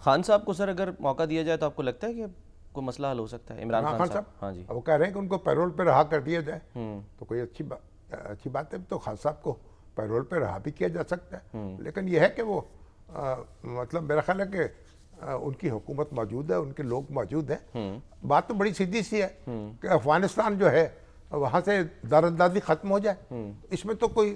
خان صاحب کو سر اگر موقع دیا جائے تو آپ کو لگتا ہے کہ کوئی مسئلہ حل ہو سکتا ہے؟ عمران خان صاحب، ہاں جی، وہ کہہ رہے ہیں کہ ان کو پیرول پہ رہا کر دیا جائے تو کوئی اچھی بات ہے، تو خان صاحب کو پیرول پہ رہا بھی کیا جا سکتا ہے، لیکن یہ ہے کہ وہ مطلب میرا خیال ہے کہ ان کی حکومت موجود ہے، ان کے لوگ موجود ہیں. بات تو بڑی سیدھی سی ہے کہ افغانستان جو ہے وہاں سے دار اندازی ختم ہو جائے، اس میں تو کوئی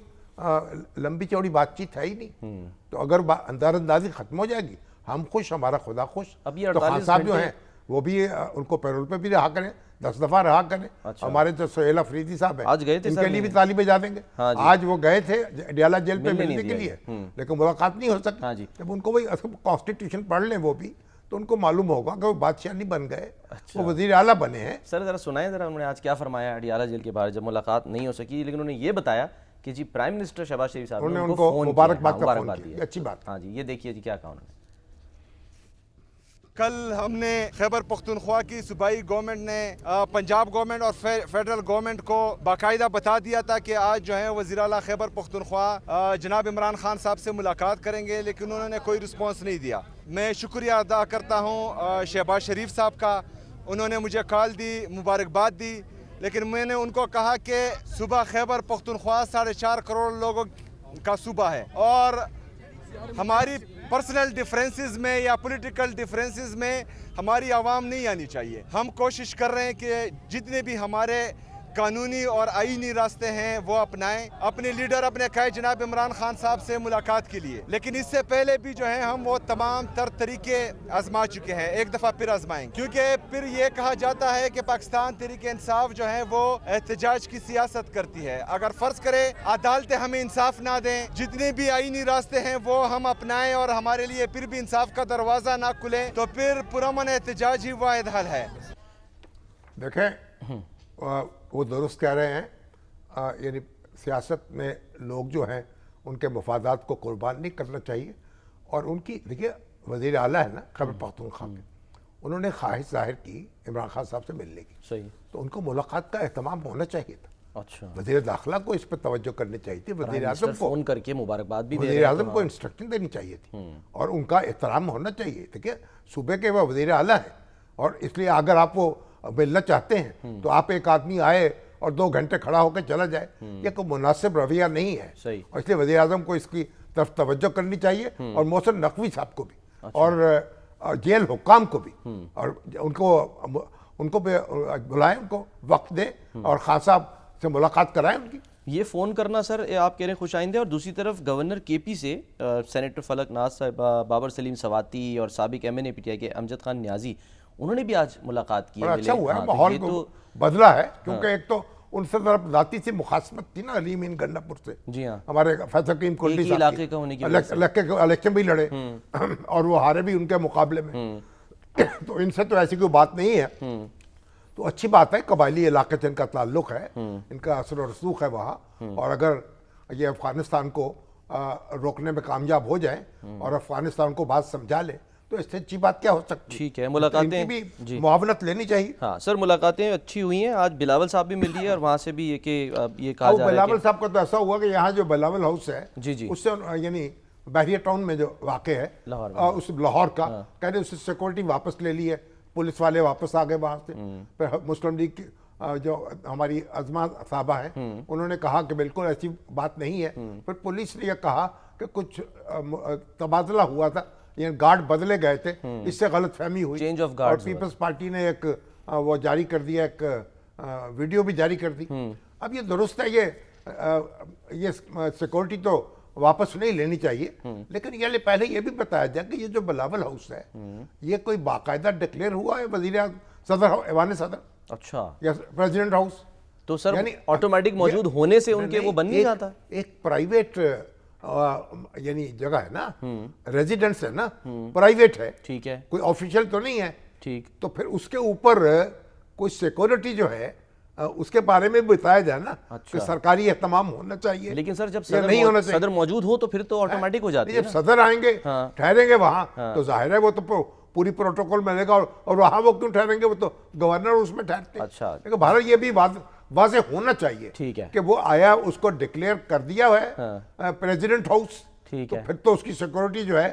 لمبی چوڑی بات چیت ہے ہی نہیں. تو اگر دار اندازی ختم ہو جائے گی، ہم خوش، ہمارا خدا خوش. تو خان صاحب جو ہیں وہ بھی ان کو پیرول پہ بھی رہا کریں، 10 دفعہ رہا کریں. ہمارے جو سہیل افریدی صاحب ہیں ان کے لیے بھی تالی بجا دیں گے. آج وہ گئے تھے ڈیالہ جیل پہ ملنے کے لیے، لیکن ملاقات نہیں ہو سکتی. جب ان کو وہی کانسٹیٹیوشن پڑھ لیں وہ بھی، تو ان کو معلوم ہوگا کہ وہ بادشاہ نہیں بن گئے، وہ وزیر اعلیٰ بنے ہیں. سر ذرا سنائیں ذرا انہوں نے آج کیا فرمایا ڈیالہ جیل کے بارے، جب ملاقات نہیں ہو سکی لیکن انہوں نے یہ بتایا کہ جی پرائم منسٹر شہباز شریف صاحب نے ان کو مبارکباد کا فون کیا. اچھی بات. ہاں جی، یہ دیکھیے جی کیا کہا انہوں نے. کل ہم نے خیبر پختونخوا کی صوبائی گورنمنٹ نے پنجاب گورنمنٹ اور فیڈرل گورنمنٹ کو باقاعدہ بتا دیا تھا کہ آج جو ہے وزیر اعلیٰ خیبر پختونخوا جناب عمران خان صاحب سے ملاقات کریں گے، لیکن انہوں نے کوئی رسپانس نہیں دیا. میں شکریہ ادا کرتا ہوں شہباز شریف صاحب کا، انہوں نے مجھے کال دی، مبارکباد دی، لیکن میں نے ان کو کہا کہ صوبہ خیبر پختونخوا 4.5 کروڑ لوگوں کا صوبہ ہے، اور ہماری پرسنل ڈیفرنسز میں یا پولیٹیکل ڈیفرنسز میں ہماری عوام نہیں آنی چاہیے. ہم کوشش کر رہے ہیں کہ جتنے بھی ہمارے قانونی اور آئینی راستے ہیں وہ اپنائیں. اپنے لیڈر اپنے کہے جناب عمران خان صاحب سے ملاقات کے لیے، لیکن اس سے پہلے بھی جو ہے ہم وہ تمام تر طریقے آزما چکے ہیں، ایک دفعہ پھر آزمائیں، کیونکہ پھر یہ کہا جاتا ہے کہ پاکستان تحریک انصاف جو ہے وہ احتجاج کی سیاست کرتی ہے. اگر فرض کرے عدالتیں ہمیں انصاف نہ دیں، جتنے بھی آئینی راستے ہیں وہ ہم اپنائیں اور ہمارے لیے پھر بھی انصاف کا دروازہ نہ کھلے، تو پھر پرامن احتجاج ہی واحد حل ہے. دیکھیں وہ درست کہہ رہے ہیں، یعنی سیاست میں لوگ جو ہیں ان کے مفادات کو قربان نہیں کرنا چاہیے. اور ان کی دیکھیے وزیر اعلیٰ ہے نا خیبر پختونخوا کے، انہوں نے خواہش ظاہر کی عمران خان صاحب سے ملنے کی، صحیح، تو ان کو ملاقات کا اہتمام ہونا چاہیے تھا. اچھا، وزیر داخلہ کو اس پہ توجہ کرنی چاہیے تھی، وزیر اعظم کو فون کر کے مبارکباد بھی وزیر اعظم کو انسٹرکشن دینی چاہیے تھی، اور ان کا احترام ہونا چاہیے. دیکھیے صوبے کے وہ وزیر اعلیٰ ہیں، اور اس لیے اگر آپ وہ ملنا چاہتے ہیں تو آپ ایک آدمی آئے اور 2 گھنٹے کھڑا ہو کے چلا جائے، یہ کوئی مناسب رویہ نہیں ہے. اور اس لیے وزیر اعظم کو اس کی طرف توجہ کرنی چاہیے، اور محسن نقوی صاحب کو بھی، اور جیل حکام کو بھی، اور ان کو بلائیں، ان کو وقت دیں اور خان صاحب سے ملاقات کرائیں ان کی. یہ فون کرنا سر آپ کہہ رہے ہیں خوش آئندہ. اور دوسری طرف گورنر کے پی سے سینیٹر فلک ناز صاحب، بابر سلیم سواتی اور سابق M N A P T I کے امجد خان نیازی، انہوں نے بھی آج ملاقات کی ہے. اچھا ہوا ہے، ماحول کو بدلا ہے، کیونکہ ایک تو ان سے طرف ذاتی سی مخاصمت تھی نا علی امین گنڈا پور سے، جی ہاں، ہمارے فیصل حکیم کلڈی صاحب علاقے کا ہونے کی وجہ سے الیکشن بھی لڑے اور وہ ہارے بھی ان کے مقابلے میں، تو ان سے تو ایسی کوئی بات نہیں ہے. تو اچھی بات ہے، قبائلی علاقے سے ان کا تعلق ہے، ان کا اثر و رسوخ ہے وہاں، اور اگر یہ افغانستان کو روکنے میں کامیاب ہو جائیں اور افغانستان کو بات سمجھا لیں تو اس سے اچھی بات کیا ہو سکتی ہے. ٹھیک ہے، ملاقاتیں بھی معاونت لینی چاہیے. ہاں سر، ملاقاتیں اچھی ہوئی ہیں. آج بلاول صاحب بھی مل لیے، اور وہاں سے بھی یہ کہ یہ کہا جا رہا ہے بلاول صاحب کا تو ایسا ہوا کہ یہاں جو بلاول ہاؤس ہے اس سے یعنی بحریہ ٹاؤن میں جو واقع ہے اس لاہور کا، کہتے اس سے سیکورٹی واپس لے لی ہے، پولیس والے واپس آ گئے وہاں سے. پھر مسلم لیگ کی جو ہماری عظمہ صاحبہ ہیں انہوں نے کہا کہ بالکل ایسی بات نہیں ہے. پھر پولیس نے یہ کہا کہ کچھ تبادلہ ہوا تھا، یعنی گارڈ بدلے گئے تھے، اس سے غلط فہمی ہوئی، اور پیپلز پارٹی نے ایک وہ جاری کر دیا، ایک ویڈیو بھی جاری کر دی. اب یہ درست ہے، یہ سیکورٹی تو واپس نہیں لینی چاہیے، لیکن یہ پہلے یہ بھی بتایا جائے کہ یہ جو بلاول ہاؤس ہے یہ کوئی باقاعدہ ڈکلیئر ہوا ہے وزیر صدر ایوان صدر، اچھا، یا پریزیڈنٹ ہاؤس، تو سر آٹومیٹک موجود ہونے سے ان کے وہ بن نہیں جاتا. ایک پرائیویٹ یعنی جگہ ہے نا، ریزیڈنس ہے نا، پرائیویٹ ہے، ٹھیک ہے، کوئی آفیشیل تو نہیں ہے. ٹھیک، تو پھر اس کے اوپر کوئی سیکورٹی جو ہے اس کے بارے میں بتایا جائے نا کہ سرکاری اہتمام ہونا چاہیے. لیکن سر جب صدر موجود ہو تو پھر تو آٹومیٹک ہو جاتی ہے. جب صدر آئیں گے ٹھہریں گے وہاں تو ظاہر ہے وہ تو پوری پروٹوکول ملے گا، اور وہاں وہ کیوں ٹھہریں گے، وہ تو گورنر اس میں ٹھہرتے ہیں. اچھا، لیکن بھارت یہ بھی واضح ہونا چاہیے کہ وہ آیا، اس کو ڈکلیئر کر دیا ہے پریزیڈنٹ ہاؤس، تو پھر تو اس کی سیکورٹی جو ہے